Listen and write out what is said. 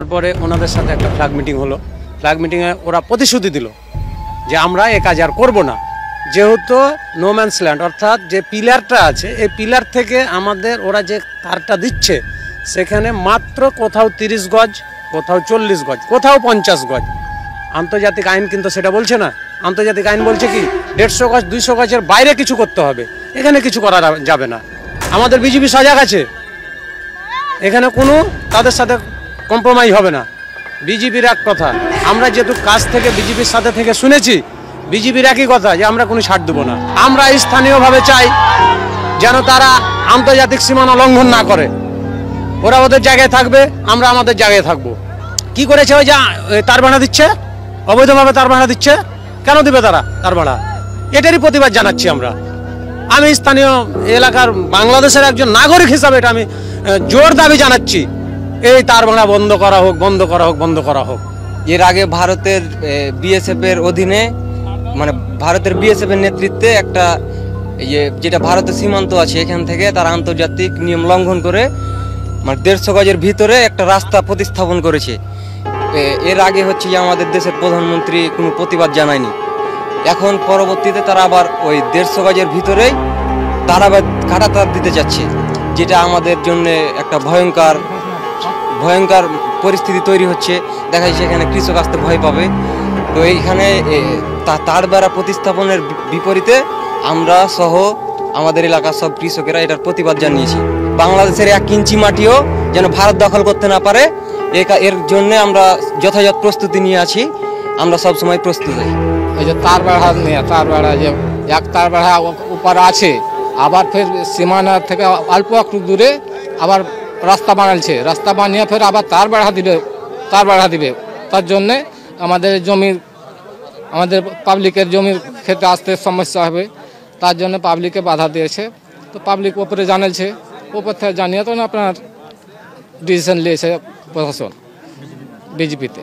তারপরে ওনাদের সাথে একটা ফ্ল্যাগ মিটিং হলো। ফ্ল্যাগ মিটিংয়ে ওরা প্রতিশ্রুতি দিল যে আমরা এ কাজ আর করবো না, যেহেতু নো ম্যানস ল্যান্ড অর্থাৎ যে পিলারটা আছে এই পিলার থেকে আমাদের ওরা যে তারটা দিচ্ছে সেখানে মাত্র কোথাও 30 গজ, কোথাও 40 গজ, কোথাও 50 গজ। আন্তর্জাতিক আইন কিন্তু সেটা বলছে না। আন্তর্জাতিক আইন বলছে কি 150 গজ 200 গজের বাইরে কিছু করতে হবে, এখানে কিছু করা যাবে না। আমাদের বিজেপি সজাগ আছে, এখানে কোনো তাদের সাথে কম্প্রোমাইজ হবে না। বিজেপির এক কথা, আমরা যেহেতু কাজ থেকে বিজেপির সাথে থেকে শুনেছি, বিজেপির একই কথা যে আমরা কোনো ছাড় দেবো না। আমরা স্থানীয়ভাবে চাই যেন তারা আন্তর্জাতিক সীমানা লঙ্ঘন না করে। ওরা ওদের জায়গায় থাকবে, আমরা আমাদের জায়গায় থাকবো। কি করেছে ওই যে তার ভাড়া দিচ্ছে, অবৈধভাবে তার ভাড়া দিচ্ছে, কেন দিবে তারা তার ভাড়া? এটারই প্রতিবাদ জানাচ্ছি আমরা। আমি স্থানীয় এলাকার বাংলাদেশের একজন নাগরিক হিসাবে এটা আমি জোর দাবি জানাচ্ছি, এই তার ভাড়া বন্ধ করা হোক, বন্ধ করা হোক, বন্ধ করা হোক। এর আগে ভারতের বিএসএফ এর অধীনে মানে ভারতের বিএসএফ এর নেতৃত্বে একটা যেটা ভারতের সীমান্ত আছে এখান থেকে তারা আন্তর্জাতিক নিয়ম লঙ্ঘন করে মানে 150 গজের ভিতরে একটা রাস্তা প্রতিস্থাপন করেছে। এর আগে হচ্ছে যে আমাদের দেশের প্রধানমন্ত্রী কোনো প্রতিবাদ জানায়নি। এখন পরবর্তীতে তারা আবার ওই 150 গজের ভিতরেই তারা কাটা তার দিতে যাচ্ছে, যেটা আমাদের জন্য একটা ভয়ঙ্কর পরিস্থিতি তৈরি হচ্ছে। দেখা যাচ্ছে এখানে কৃষক আসতে ভয় পাবে। তো এইখানে তার বেড়া প্রতিস্থাপনের বিপরীতে আমরা সহ আমাদের এলাকার সব কৃষকেরা এটার প্রতিবাদ জানিয়েছি। বাংলাদেশের 1 ইঞ্চি মাটিও যেন ভারত দখল করতে না পারে, এর জন্য আমরা যথাযথ প্রস্তুতি নিয়ে আছি। আমরা সব সময় প্রস্তুত হই। এই যে তার বেড়া নিয়ে, তার বেড়া যে এক তার বেড়া উপর আছে, আবার ফের সীমানা থেকে অল্প একটু দূরে আবার রাস্তা বানাচ্ছে, রাস্তা বানিয়ে ফের আবার তার বেড়া দিবে। তার জন্যে আমাদের পাবলিকের জমির ক্ষেত্রে আসতে সমস্যা হবে, তার জন্য পাবলিকে বাধা দিয়েছে। তো পাবলিক ওপরে জানাচ্ছে, ওপর থেকে জানিয়ে তো আপনার ডিসিশন নিয়েছে প্রশাসন বিজেপিতে।